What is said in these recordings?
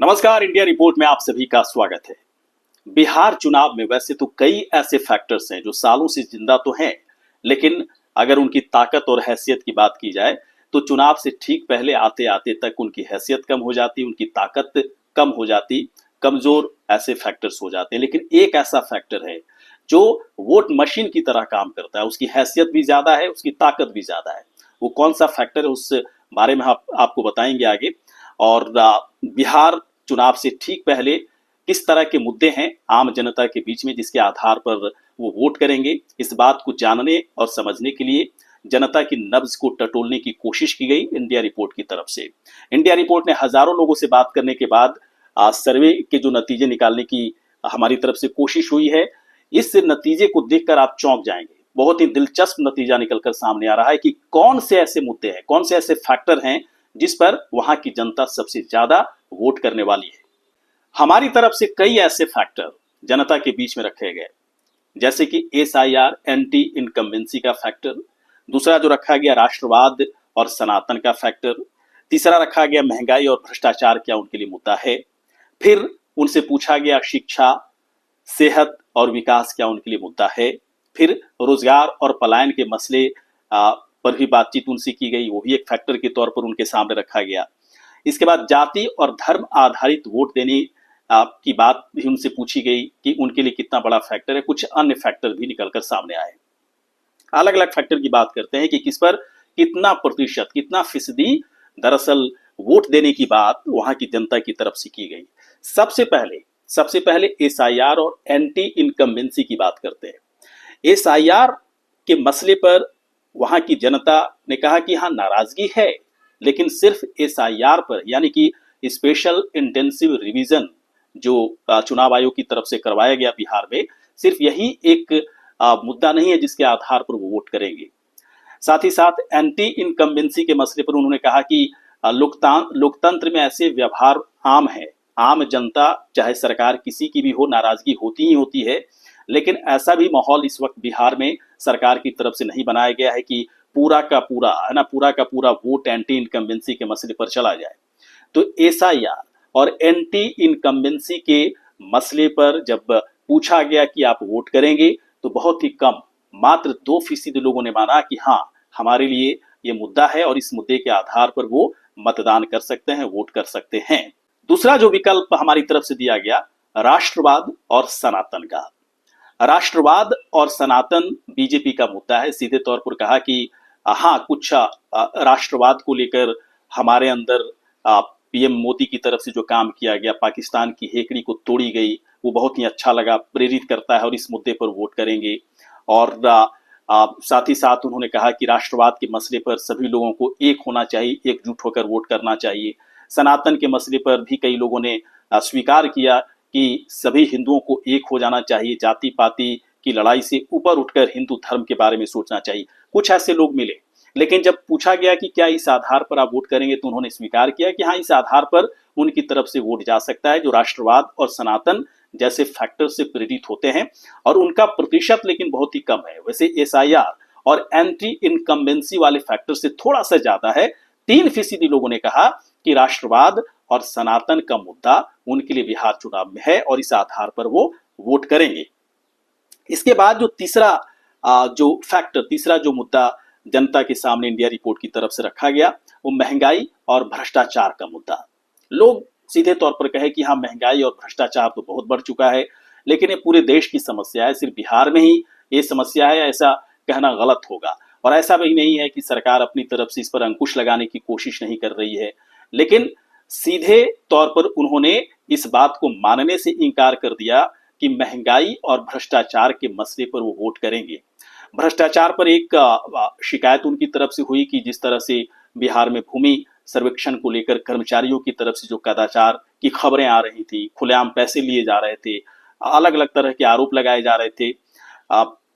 नमस्कार, India report में आप सभी का स्वागत है। बिहार चुनाव में वैसे तो कई ऐसे फैक्टर्स हैं जो सालों से जिंदा तो हैं, लेकिन अगर उनकी ताकत और हैसियत की बात की जाए तो चुनाव से ठीक पहले आते आते तक उनकी हैसियत कम हो जाती, उनकी ताकत कम हो जाती, कमजोर ऐसे फैक्टर्स हो जाते हैं। लेकिन एक ऐसा फैक्टर है जो वोट मशीन की तरह काम करता है, उसकी हैसियत भी ज्यादा है, उसकी ताकत भी ज्यादा है। वो कौन सा फैक्टर है उस बारे में आपको बताएंगे आगे। और बिहार चुनाव से ठीक पहले किस तरह के मुद्दे हैं आम जनता के बीच में जिसके आधार पर वो वोट करेंगे, इस बात को जानने और समझने के लिए जनता की नब्ज को टटोलने की कोशिश की गई इंडिया रिपोर्ट की तरफ से। इंडिया रिपोर्ट ने हजारों लोगों से बात करने के बाद सर्वे के जो नतीजे निकालने की हमारी तरफ से कोशिश हुई है, इस नतीजे को देखकर आप चौंक जाएंगे। बहुत ही दिलचस्प नतीजा निकलकर सामने आ रहा है कि कौन से ऐसे मुद्दे हैं, कौन से ऐसे फैक्टर हैं जिस पर वहां की जनता सबसे ज्यादा वोट करने वाली है। हमारी तरफ से कई ऐसे फैक्टर जनता के बीच में रखे गए, जैसे कि एसआईआर एंटी इनकम्बेंसी का फैक्टर, दूसरा जो रखा गया राष्ट्रवाद और सनातन का फैक्टर, तीसरा रखा गया महंगाई और भ्रष्टाचार क्या उनके लिए मुद्दा है, फिर उनसे पूछा गया शिक्षा, सेहत और विकास क्या उनके लिए मुद्दा है, फिर रोजगार और पलायन के मसले पर भी बातचीत उनसे की गई, वो भी एक फैक्टर के तौर पर उनके सामने रखा गया। इसके बाद जाति और धर्म आधारित वोट देने की बात भी उनसे पूछी गई कि उनके लिए कितना बड़ा फैक्टर है। कुछ अन्य फैक्टर भी निकलकर सामने आए। अलग अलग फैक्टर की बात करते हैं कि किस पर कितना प्रतिशत, कितना फीसदी दरअसल वोट देने की बात वहां की जनता की तरफ से की गई। सबसे पहले एसआईआर और एंटी इनकम्बेंसी की बात करते हैं। एसआईआर के मसले पर वहां की जनता ने कहा कि हाँ, नाराजगी है, लेकिन सिर्फ एसआईआर पर, यानी कि स्पेशल इंटेंसिव रिवीजन जो चुनाव आयोग की तरफ से करवाया गया बिहार में, सिर्फ यही एक मुद्दा नहीं है जिसके आधार पर वो वोट करेंगे। साथ ही साथ एंटी इनकम्बेंसी के मसले पर उन्होंने कहा कि लोकतंत्र में ऐसे व्यवहार आम है, आम जनता चाहे सरकार किसी की भी हो, नाराजगी होती ही होती है, लेकिन ऐसा भी माहौल इस वक्त बिहार में सरकार की तरफ से नहीं बनाया गया है कि पूरा का पूरा है ना, पूरा का पूरा वोट एंटी इनकम्बेंसी के मसले पर चला जाए। तो एसआईआर और एंटी इनकम्बेंसी के मसले पर जब पूछा गया कि आप वोट करेंगे, तो बहुत ही कम, मात्र 2% लोगों ने माना कि हाँ, हमारे लिए ये मुद्दा है और इस मुद्दे के आधार पर वो मतदान कर सकते हैं, वोट कर सकते हैं। दूसरा जो विकल्प हमारी तरफ से दिया गया, राष्ट्रवाद और सनातन का। राष्ट्रवाद और सनातन बीजेपी का मुद्दा है। सीधे तौर पर कहा कि हाँ, कुछ राष्ट्रवाद को लेकर हमारे अंदर पीएम मोदी की तरफ से जो काम किया गया, पाकिस्तान की हेकड़ी को तोड़ी गई, वो बहुत ही अच्छा लगा, प्रेरित करता है और इस मुद्दे पर वोट करेंगे। और साथ ही साथ उन्होंने कहा कि राष्ट्रवाद के मसले पर सभी लोगों को एक होना चाहिए, एकजुट होकर वोट करना चाहिए। सनातन के मसले पर भी कई लोगों ने स्वीकार किया कि सभी हिंदुओं को एक हो जाना चाहिए, जाति पाति की लड़ाई से ऊपर उठकर हिंदू धर्म के बारे में सोचना चाहिए। कुछ ऐसे लोग मिले, लेकिन जब पूछा गया कि क्या इस आधार पर आप वोट करेंगे, तो उन्होंने स्वीकार किया कि हाँ, इस आधार पर उनकी तरफ से वोट जा सकता है जो राष्ट्रवाद और सनातन जैसे फैक्टर से प्रेरित होते हैं, और उनका प्रतिशत लेकिन बहुत ही कम है। वैसे एसआईआर और एंटी इनकम्बेंसी वाले फैक्टर से थोड़ा सा ज्यादा है। 3% लोगों ने कहा कि राष्ट्रवाद और सनातन का मुद्दा उनके लिए बिहार चुनाव में है और इस आधार पर वो वोट करेंगे। इसके बाद जो तीसरा जो मुद्दा जनता के सामने इंडिया रिपोर्ट की तरफ से रखा गया, वो महंगाई और भ्रष्टाचार का मुद्दा। लोग सीधे तौर पर कहे कि हाँ, महंगाई और भ्रष्टाचार तो बहुत बढ़ चुका है, लेकिन ये पूरे देश की समस्या है, सिर्फ बिहार में ही ये समस्या है, ऐसा कहना गलत होगा। और ऐसा भी नहीं है कि सरकार अपनी तरफ से इस पर अंकुश लगाने की कोशिश नहीं कर रही है, लेकिन सीधे तौर पर उन्होंने इस बात को मानने से इनकार कर दिया कि महंगाई और भ्रष्टाचार के मसले पर वो वोट करेंगे। भ्रष्टाचार पर एक शिकायत उनकी तरफ से हुई कि जिस तरह से बिहार में भूमि सर्वेक्षण को लेकर कर्मचारियों की तरफ से जो कदाचार की खबरें आ रही थी, खुलेआम पैसे लिए जा रहे थे, अलग अलग तरह के आरोप लगाए जा रहे थे,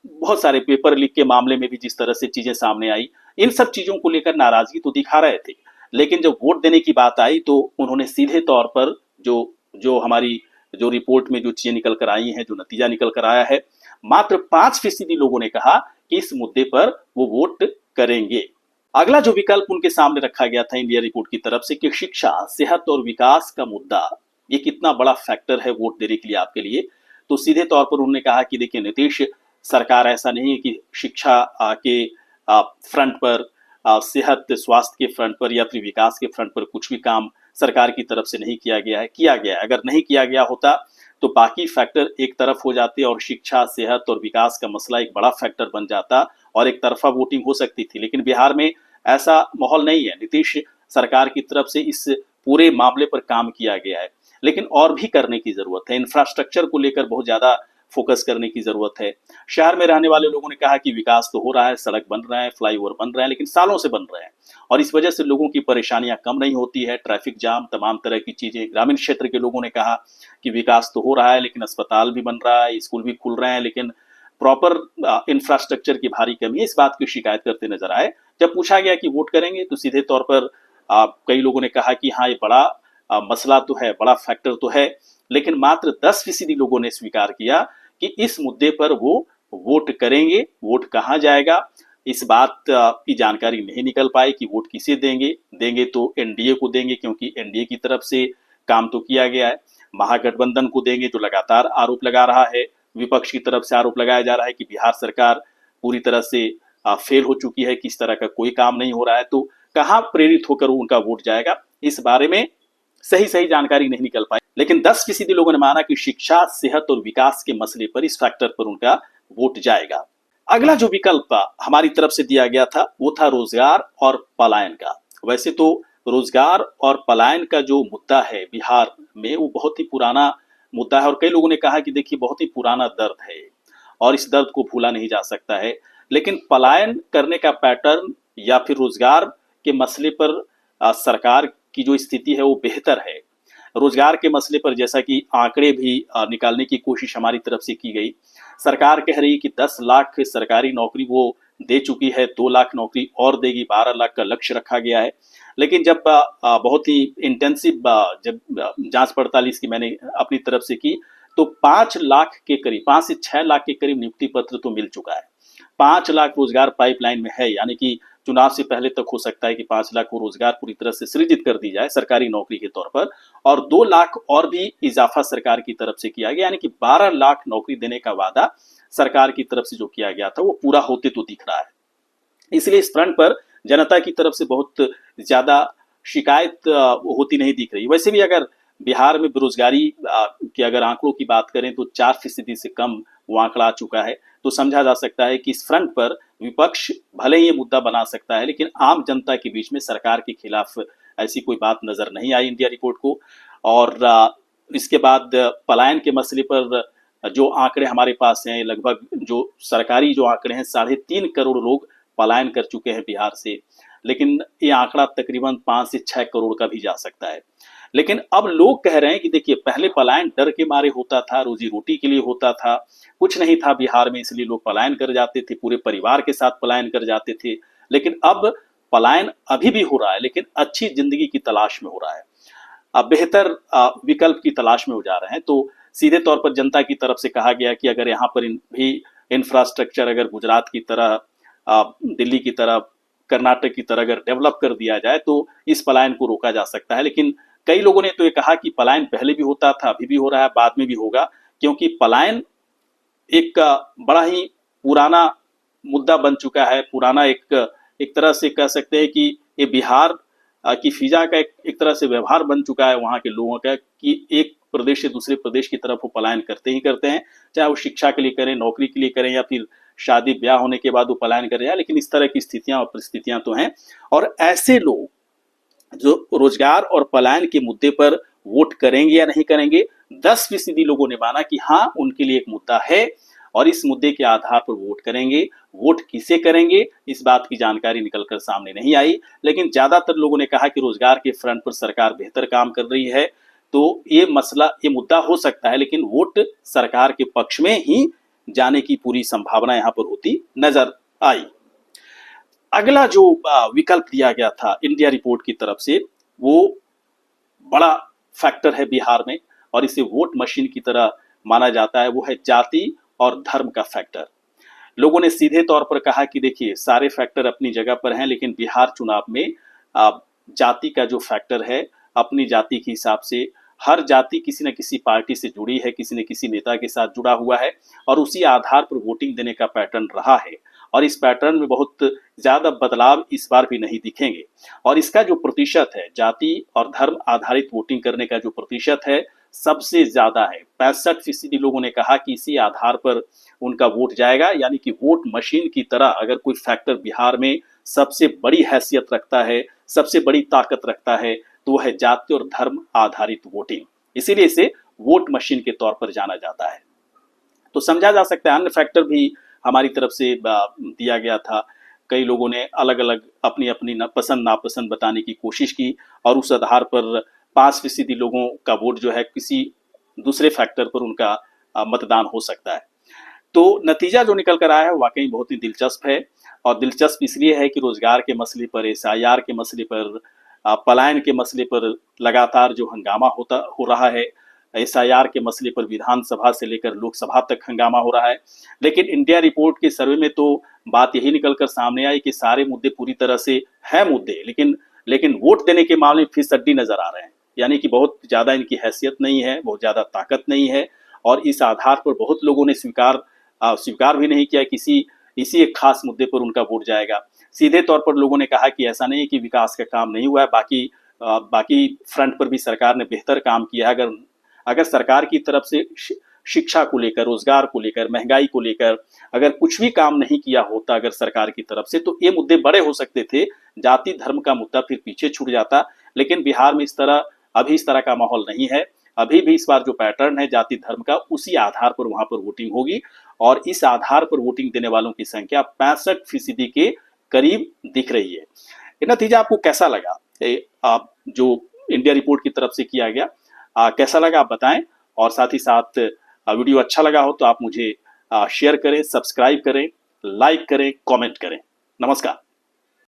बहुत सारे पेपर लीक के मामले में भी जिस तरह से चीजें सामने आई, इन सब चीजों को लेकर नाराजगी तो दिखा रहे थे। लेकिन जब वोट देने की बात आई तो उन्होंने सीधे तौर पर जो हमारी जो रिपोर्ट में जो चीजें निकल कर आई हैं, जो नतीजा निकल कर आया है, मात्र 5% लोगों ने कहा कि इस मुद्दे पर वो वोट करेंगे। अगला जो विकल्प उनके सामने रखा गया था इंडिया रिपोर्ट की तरफ से कि शिक्षा, सेहत और विकास का मुद्दा ये कितना बड़ा फैक्टर है वोट देने के लिए आपके लिए। तो सीधे तौर पर उन्होंने कहा कि देखिए नीतीश सरकार ऐसा नहीं है कि शिक्षा के फ्रंट पर, सेहत स्वास्थ्य के फ्रंट पर या फिर विकास के फ्रंट पर कुछ भी काम सरकार की तरफ से नहीं किया गया है। किया गया है, अगर नहीं किया गया होता तो बाकी फैक्टर एक तरफ हो जाते और शिक्षा, सेहत और विकास का मसला एक बड़ा फैक्टर बन जाता और एक तरफा वोटिंग हो सकती थी। लेकिन बिहार में ऐसा माहौल नहीं है। नीतीश सरकार की तरफ से इस पूरे मामले पर काम किया गया है, लेकिन और भी करने की जरूरत है। इंफ्रास्ट्रक्चर को लेकर बहुत ज्यादा फोकस करने की जरूरत है। शहर में रहने वाले लोगों ने कहा कि विकास तो हो रहा है, सड़क बन रहा है, फ्लाईओवर बन रहे हैं, लेकिन सालों से बन रहे हैं और इस वजह से लोगों की परेशानियां कम नहीं होती है। ट्रैफिक जाम, तमाम तरह की चीजें। ग्रामीण क्षेत्र के लोगों ने कहा कि विकास तो हो रहा है, लेकिन अस्पताल भी बन रहा है, स्कूल भी खुल रहे हैं, लेकिन प्रॉपर इंफ्रास्ट्रक्चर की भारी कमी है। इस बात की शिकायत करते नजर आए। जब पूछा गया कि वोट करेंगे तो सीधे तौर पर कई लोगों ने कहा कि हाँ, ये बड़ा मसला तो है, बड़ा फैक्टर तो है, लेकिन मात्र 10% लोगों ने स्वीकार किया कि इस मुद्दे पर वो वोट करेंगे। वोट कहाँ जाएगा इस बात की जानकारी नहीं निकल पाई कि वोट किसे देंगे। देंगे तो एनडीए को देंगे, क्योंकि एनडीए की तरफ से काम तो किया गया है। महागठबंधन को देंगे जो लगातार आरोप लगा रहा है। विपक्ष की तरफ से आरोप लगाया जा रहा है कि बिहार सरकार पूरी तरह से फेल हो चुकी है, किस तरह का कोई काम नहीं हो रहा है। तो कहाँ प्रेरित होकर उनका वोट जाएगा, इस बारे में सही जानकारी नहीं निकल पाई। लेकिन 10% लोगों ने माना कि शिक्षा, सेहत और विकास के मसले पर, इस फैक्टर पर उनका वोट जाएगा। अगला जो विकल्प हमारी तरफ से दिया गया था वो था रोजगार और पलायन का। वैसे तो रोजगार और पलायन का जो मुद्दा है बिहार में वो बहुत ही पुराना मुद्दा है और कई लोगों ने कहा कि देखिए बहुत ही पुराना दर्द है और इस दर्द को भूला नहीं जा सकता है। लेकिन पलायन करने का पैटर्न या फिर रोजगार के मसले पर सरकार की जो स्थिति है वो बेहतर है। रोजगार के मसले पर जैसा कि आंकड़े भी निकालने की कोशिश हमारी तरफ से की गई। सरकार कह रही है कि 10 लाख सरकारी नौकरी वो दे चुकी है, 2 लाख नौकरी और देगी, 12 लाख का लक्ष्य रखा गया है। लेकिन जब बहुत ही इंटेंसिव जब जांच पड़ताल इसकी मैंने अपनी तरफ से की तो 5 लाख के करीब, 5 से 6 लाख के करीब नियुक्ति पत्र तो मिल चुका है। 5 लाख रोजगार पाइपलाइन में है, यानी कि चुनाव से पहले तक हो सकता है कि 5 लाख को रोजगार पूरी तरह से सृजित कर दी जाए सरकारी नौकरी के तौर पर, और 2 लाख और भी इजाफा सरकार की तरफ से किया गया, यानी कि 12 लाख नौकरी देने का वादा सरकार की तरफ से जो किया गया था वो पूरा होते तो दिख रहा है। इसलिए इस फ्रंट पर जनता की तरफ से बहुत ज्यादा शिकायत होती नहीं दिख रही। वैसे भी अगर बिहार में बेरोजगारी के अगर आंकड़ों की बात करें तो 4% से कम वो आंकड़ा आ चुका है। तो समझा जा सकता है कि इस फ्रंट पर विपक्ष भले ही ये मुद्दा बना सकता है, लेकिन आम जनता के बीच में सरकार के खिलाफ ऐसी कोई बात नजर नहीं आई इंडिया रिपोर्ट को। और इसके बाद पलायन के मसले पर जो आंकड़े हमारे पास हैं, लगभग जो सरकारी जो आंकड़े हैं, 3.5 करोड़ लोग पलायन कर चुके हैं बिहार से, लेकिन ये आंकड़ा तकरीबन 5 से 6 करोड़ का भी जा सकता है। लेकिन अब लोग कह रहे हैं कि देखिए पहले पलायन डर के मारे होता था, रोजी रोटी के लिए होता था, कुछ नहीं था बिहार में इसलिए लोग पलायन कर जाते थे, पूरे परिवार के साथ पलायन कर जाते थे। लेकिन अब पलायन अभी भी हो रहा है, लेकिन अच्छी जिंदगी की तलाश में हो रहा है, अब बेहतर विकल्प की तलाश में हो जा रहे हैं। तो सीधे तौर पर जनता की तरफ से कहा गया कि अगर यहाँ पर भी इंफ्रास्ट्रक्चर अगर गुजरात की तरह, दिल्ली की तरह, कर्नाटक की तरह अगर डेवलप कर दिया जाए तो इस पलायन को रोका जा सकता है। लेकिन कई लोगों ने तो ये कहा कि पलायन पहले भी होता था, अभी भी हो रहा है, बाद में भी होगा, क्योंकि पलायन एक बड़ा ही पुराना मुद्दा बन चुका है। पुराना एक तरह से कह सकते हैं कि ये बिहार की फिजा का एक तरह से व्यवहार बन चुका है वहाँ के लोगों का कि एक प्रदेश से दूसरे प्रदेश की तरफ वो पलायन करते ही करते हैं, चाहे वो शिक्षा के लिए करें, नौकरी के लिए करें, या फिर शादी ब्याह होने के बाद वो पलायन करें। लेकिन इस तरह की स्थितियां और परिस्थितियां तो हैं, और ऐसे लोग जो रोजगार और पलायन के मुद्दे पर वोट करेंगे या नहीं करेंगे, 10% लोगों ने माना कि हाँ उनके लिए एक मुद्दा है और इस मुद्दे के आधार पर वोट करेंगे। वोट किसे करेंगे इस बात की जानकारी निकलकर सामने नहीं आई, लेकिन ज्यादातर लोगों ने कहा कि रोजगार के फ्रंट पर सरकार बेहतर काम कर रही है, तो ये मसला, ये मुद्दा हो सकता है, लेकिन वोट सरकार के पक्ष में ही जाने की पूरी संभावना यहां पर होती नजर आई। अगला जो विकल्प दिया गया था इंडिया रिपोर्ट की तरफ से, वो बड़ा फैक्टर है बिहार में और इसे वोट मशीन की तरह माना जाता है, वो है जाति और धर्म का फैक्टर। लोगों ने सीधे तौर पर कहा कि देखिए सारे फैक्टर अपनी जगह पर हैं, लेकिन बिहार चुनाव में जाति का जो फैक्टर है, अपनी जाति के हिसाब से हर जाति किसी न किसी पार्टी से जुड़ी है, किसी न किसी नेता के साथ जुड़ा हुआ है और उसी आधार पर वोटिंग देने का पैटर्न रहा है और इस पैटर्न में बहुत ज़्यादा बदलाव इस बार भी नहीं दिखेंगे। और इसका जो प्रतिशत है, जाति और धर्म आधारित वोटिंग करने का जो प्रतिशत है, सबसे ज़्यादा है। 65% लोगों ने कहा कि इसी आधार पर उनका वोट जाएगा, यानी कि वोट मशीन की तरह अगर कोई फैक्टर बिहार में सबसे बड़ी हैसियत रखता है, सबसे बड़ी ताकत रखता है, तो वह है जाति और धर्म आधारित वोटिंग। इसीलिए इसे वोट मशीन के तौर पर जाना जाता है। तो समझा जा सकता है अन्य फैक्टर भी हमारी तरफ से दिया गया था। कई लोगों ने अलग अलग अपनी अपनी पसंद नापसंद बताने की कोशिश की और उस आधार पर 5% लोगों का वोट जो है किसी दूसरे फैक्टर पर उनका मतदान हो सकता है। तो नतीजा जो निकल कर आया है वाकई बहुत ही दिलचस्प है और दिलचस्प इसलिए है कि रोजगार के मसले पर, एसआईआर के मसले पर, पलायन के मसले पर लगातार जो हंगामा हो रहा है, एसआईआर के मसले पर विधानसभा से लेकर लोकसभा तक हंगामा हो रहा है। लेकिन इंडिया रिपोर्ट के सर्वे में तो बात यही निकलकर सामने आई कि सारे मुद्दे पूरी तरह से है मुद्दे, लेकिन वोट देने के मामले में फिसड्डी नजर आ रहे हैं, यानी कि बहुत ज्यादा इनकी हैसियत नहीं है, बहुत ज्यादा ताकत नहीं है और इस आधार पर बहुत लोगों ने स्वीकार भी नहीं किया किसी इसी एक खास मुद्दे पर उनका वोट जाएगा। सीधे तौर पर लोगों ने कहा कि ऐसा नहीं है कि विकास का काम नहीं हुआ है, बाकी फ्रंट पर भी सरकार ने बेहतर काम किया है। अगर सरकार की तरफ से शिक्षा को लेकर, रोजगार को लेकर, महंगाई को लेकर अगर कुछ भी काम नहीं किया होता अगर सरकार की तरफ से, तो ये मुद्दे बड़े हो सकते थे, जाति धर्म का मुद्दा फिर पीछे छूट जाता। लेकिन बिहार में अभी इस तरह का माहौल नहीं है। अभी भी इस बार जो पैटर्न है जाति धर्म का, उसी आधार पर वहां पर वोटिंग होगी और इस आधार पर वोटिंग देने वालों की संख्या 65% के करीब दिख रही है। ये नतीजा आपको कैसा लगा? आप जो इंडिया रिपोर्ट की तरफ से किया गया कैसा लगा आप बताएं और साथ ही साथ वीडियो अच्छा लगा हो तो आप मुझे शेयर करें, सब्सक्राइब करें, लाइक करें, कमेंट करें। नमस्कार।